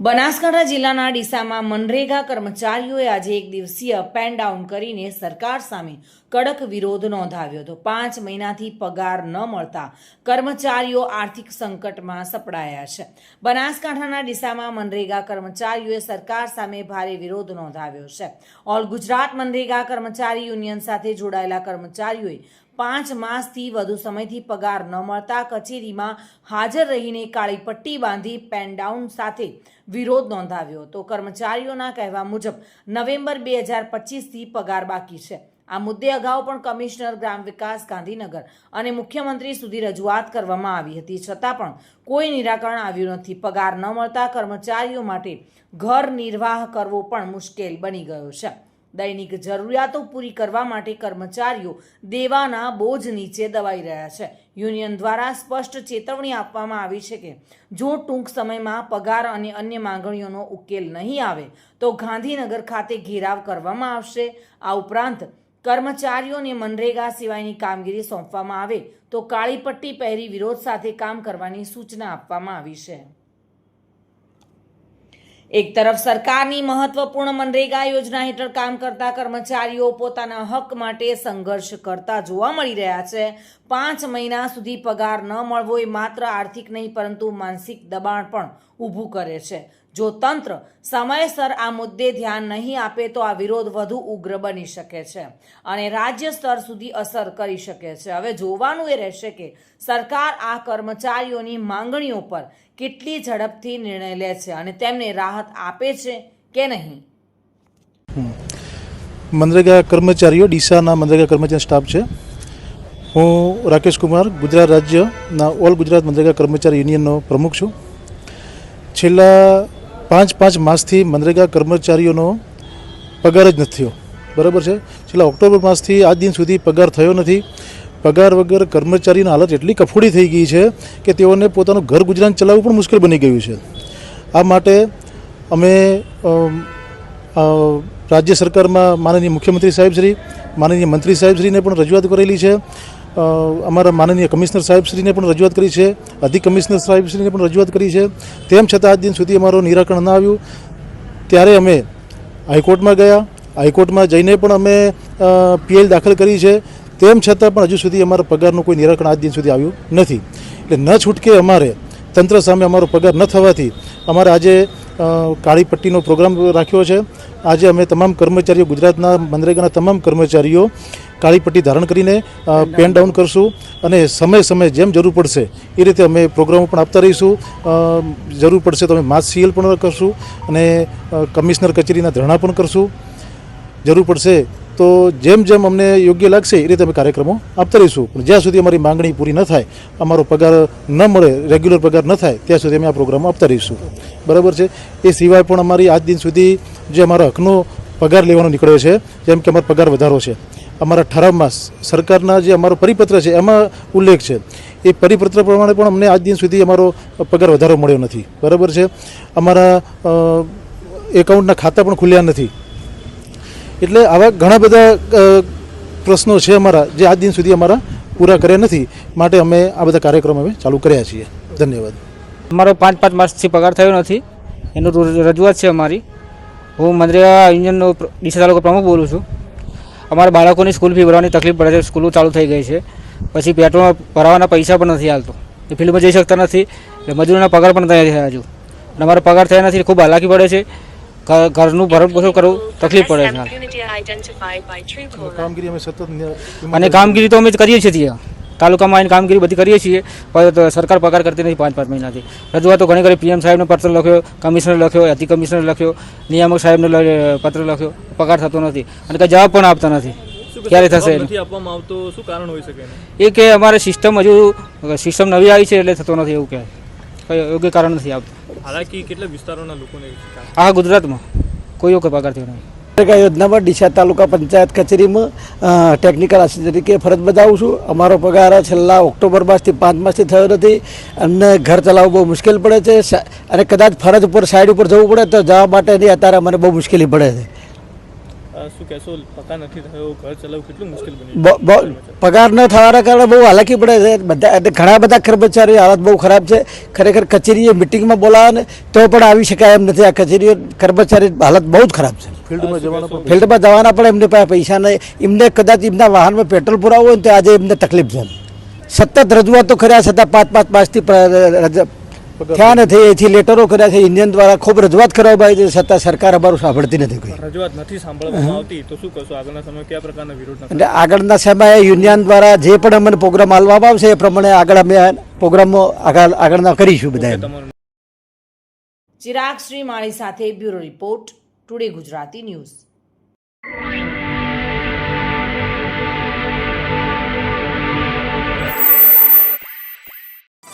બનાસકાંઠા જિલ્લાના ડીસામાં મનરેગા કર્મચારીઓએ આજે એક દિવસીય પેન ડાઉન કરીને સરકાર સામે કડક વિરોધ નોંધાવ્યો હતો। 5 મહિનાથી પગાર ન મળતા કર્મચારીઓ આર્થિક સંકટમાં સપડાયા છે। બનાસકાંઠાના ડીસામાં મનરેગા કર્મચારીઓએ સરકાર સામે ભારે વિરોધ નોંધાવ્યો છે। ઓલ ગુજરાત મનરેગા કર્મચારી યુનિયન સાથે જોડાયેલા કર્મચારીઓએ 5 માસથી વધુ સમયથી પગાર ન મળતા કચેરીમાં હાજર રહીને કાળી પટ્ટી બાંધી પેન ડાઉન સાથે વિરોધ નોંધાવ્યો હતો। કર્મચારીઓના કહેવા મુજબ નવેમ્બર 2025થી પગાર બાકી છે। આ મુદ્દે અગાઉ પણ કમિશનર ગ્રામ વિકાસ ગાંધીનગર અને મુખ્યમંત્રી સુધી રજૂઆત કરવામાં આવી હતી, છતાં પણ કોઈ નિરાકરણ આવ્યું નથી। પગાર ન મળતા કર્મચારીઓ માટે ઘર નિર્વાહ કરવો પણ મુશ્કેલ બની ગયો છે। દૈનિક જરૂરિયાતો પૂરી કરવા માટે કર્મચારીઓ દેવાના બોજ નીચે દબાઈ રહ્યા છે। યુનિયન દ્વારા સ્પષ્ટ ચેતવણી આપવામાં આવી છે કે જો ટૂંક સમયમાં પગાર અને અન્ય માંગણીઓનો ઉકેલ નહીં આવે તો ગાંધીનગર ખાતે ઘેરાવ કરવામાં આવશે। આ ઉપરાંત કર્મચારીઓને મનરેગા સિવાયની કામગીરી સોંપવામાં આવે તો કાળી પટ્ટી પહેરી વિરોધ સાથે કામ કરવાની સૂચના આપવામાં આવી છે। એક તરફ સરકારની મહત્વપૂર્ણ મનરેગા યોજના હેઠળ કામ કરતા કર્મચારીઓ પોતાના હક માટે સંઘર્ષ કરતા જોવા મળી રહ્યા છે। 5 મહિના સુધી પગાર ન મળવો એ માત્ર આર્થિક નહીં પરંતુ માનસિક દબાણ પણ ઊભું કરે છે। જો તંત્ર સમયસર આ મુદ્દે ધ્યાન નહીં આપે તો આ વિરોધ વધુ ઉગ્ર બની શકે છે અને રાજ્ય સ્તર સુધી અસર કરી શકે છે। હવે જોવાનું એ રહેશે કે સરકાર આ કર્મચારીઓની માંગણીઓ પર કેટલી ઝડપથી નિર્ણય લે છે અને તેમને રાહત આપે છે કે નહીં। મનરેગા કર્મચારીઓ ડીસાના મનરેગા કર્મચારી સ્ટાફ છે। હું રાકેશ કુમાર ગુજરાત રાજ્યના ઓલ ગુજરાત મનરેગા કર્મચારી યુનિયનનો પ્રમુખ છું। છેલ્લા 5 માસથી મનરેગા કર્મચારીઓનો પગાર જ નથી થયો, બરાબર છે। છેલ્લા ઓક્ટોબર માસથી આજ દિન સુધી પગાર થયો નથી। પગાર વગર કર્મચારીની હાલત એટલી કફોડી થઈ ગઈ છે કે તેઓને પોતાનું ઘર ગુજરાન ચલાવવું પણ મુશ્કેલ બની ગયું છે। આ માટે અમે રાજ્ય સરકારમાં માનનીય મુખ્યમંત્રી સાહેબશ્રી, માનનીય મંત્રી સાહેબશ્રીને પણ રજૂઆત કરેલી છે। અમારા માનનીય કમિશનર સાહેબશ્રીને પણ રજૂઆત કરી છે, અધિક કમિશનર સાહેબશ્રીને પણ રજૂઆત કરી છે। તેમ છતાં આજ દિન સુધી અમારું નિરાકરણ ન આવ્યું। ત્યારે અમે હાઈકોર્ટમાં ગયા, હાઈકોર્ટમાં જઈને પણ અમે પીએલ દાખલ કરી છે। તેમ છતાં પણ હજુ સુધી અમારા પગારનું કોઈ નિરાકરણ આજ દિન સુધી આવ્યું નથી। એટલે ન છૂટકે અમારે તંત્ર સામે અમારો પગાર ન થવાથી અમારે આજે કાળી પટ્ટીનો પ્રોગ્રામ રાખ્યો છે। આજે અમે તમામ કર્મચારીઓ, ગુજરાતના મનરેગાના તમામ કર્મચારીઓ કાળી પટ્ટી ધારણ કરીને પેન ડાઉન કરશું અને સમય જેમ જરૂર પડશે એ રીતે અમે પ્રોગ્રામો પણ આપતા રહીશું। જરૂર પડશે તો અમે માસ સીએલ પણ કરશું અને કમિશનર કચેરીના ધરણા પણ કરશું। જરૂર પડશે તો જેમ અમને યોગ્ય લાગશે એ રીતે અમે કાર્યક્રમો આપતા રહીશું। પણ જ્યાં સુધી અમારી માંગણી પૂરી ન થાય, અમારો પગાર ન મળે, રેગ્યુલર પગાર ન થાય ત્યાં સુધી અમે આ પ્રોગ્રામો આપતા રહીશું, બરાબર છે। એ સિવાય પણ અમારી આજ દિન સુધી જે અમારા હકનો પગાર લેવાનો નીકળ્યો છે, જેમ કે અમારો પગાર વધારો છે, અમારા ઠરાવમાં સરકારના જે અમારો પરિપત્ર છે એમાં ઉલ્લેખ છે, એ પરિપત્ર પ્રમાણે પણ અમને આજ દિન સુધી અમારો પગાર વધારો મળ્યો નથી, બરાબર છે। અમારા એકાઉન્ટના ખાતા પણ ખુલ્યા નથી। એટલે આવા ઘણા બધા પ્રશ્નો છે અમારા જે આજ દિન સુધી અમારા પૂરા કર્યા નથી, માટે અમે આ બધા કાર્યક્રમ અમે ચાલુ કર્યા છીએ। ધન્યવાદ। અમારો 5 માસથી પગાર થયો નથી, એનું રજૂઆત છે અમારી। હું મનરેગા યુનિયનનો ડીસા તાલુકા પ્રમુખ બોલું છું। અમારા બાળકોની સ્કૂલ ફી ભરવાની તકલીફ પડે છે, સ્કૂલો ચાલુ થઈ ગઈ છે, પછી પેટ્રોલ ભરાવાના પૈસા પણ નથી હાલતો, એ ફિલ્ડમાં જઈ શકતા નથી, એટલે મજૂરોના પગાર પણ થયા થયા હજુ, અને અમારા પગાર થયા નથી, ખૂબ હાલાકી પડે છે, ઘરનું ભરણ પોષણ કરવું તકલીફ પડે છે। અને કામગીરી તો અમે કરીએ છીએ, તાલુકામાં આવીને કામગીરી બધી કરીએ છીએ, પણ સરકાર પગાર કરતી નથી 5 મહિનાથી। રજૂઆતો ઘણી કરી, પીએમ સાહેબને પત્ર લખ્યો, કમિશનર લખ્યો, અધિક કમિશનર લખ્યો, નિયામક સાહેબને પત્ર લખ્યો, પગાર થતો નથી અને કંઈ જવાબ પણ આપતા નથી। ક્યારે થશે એ કે અમારે સિસ્ટમ નવી આવી છે એટલે થતો નથી, એવું કહે, કંઈ યોગ્ય કારણ નથી આવતું। હાલાકી કેટલા વિસ્તારોના લોકોને આ ગુજરાતમાં કોઈ વખત પગાર થયો નહીં। મનરેગા યોજનામાં ડીસા તાલુકા પંચાયત કચેરીમાં ટેકનિકલ આસિસ્ટન્ટ તરીકે ફરજ બજાવું છું। અમારો પગાર છેલ્લા ઓક્ટોબર માસથી 5 માસથી થયો નથી। અમને ઘર ચલાવવું બહુ મુશ્કેલ પડે છે અને કદાચ ફરજ ઉપર સાઈડ ઉપર જવું પડે તો જવા માટેની અત્યારે મને બહુ મુશ્કેલી પડે છે। શું કહેશો, પગાર નથી થયો, ઘર ચલાવવું કેટલું મુશ્કેલ બન્યું? પગાર ન થવાના કારણે બહુ હાલાકી પડે છે બધા, ઘણા બધા કર્મચારીઓ હાલત બહુ ખરાબ છે. ખરેખર કચેરીએ મિટિંગમાં બોલાવે ને તો પણ આવી શકાય એમ નથી. આ કચેરીઓ કર્મચારી હાલત બહુ જ ખરાબ છે. ફિલ્ડમાં જવાનો પણ ફિલ્ડમાં જવાના પણ એમની પાસે પૈસા નહીં. એમને કદાચ એમના વાહનમાં પેટ્રોલ પુરાવવું હોય ને તો આજે એમને તકલીફ છે. સતત રજૂઆતો કર્યા છતાં 5-5 માસથી થયા નથી. એથી લેટરો કર્યા છે યુનિયન દ્વારા, ખૂબ રજૂઆત કરવામાં આવી છે છતાં સરકાર અમારું સાંભળતી નથી કોઈ. રજૂઆત નથી સાંભળવામાં આવતી તો શું કરશો? આગળના સમયમાં કયા પ્રકારના વિરોધ એટલે આગળના સમયે યુનિયન દ્વારા જે પણ અમને પ્રોગ્રામ આપવામાં આવશે એ પ્રમાણે આગળ અમે પ્રોગ્રામો આગળના કરીશું બધા. તમારું ચિરાગ શ્રીમાળી સાથે bureau report, today Gujarati news.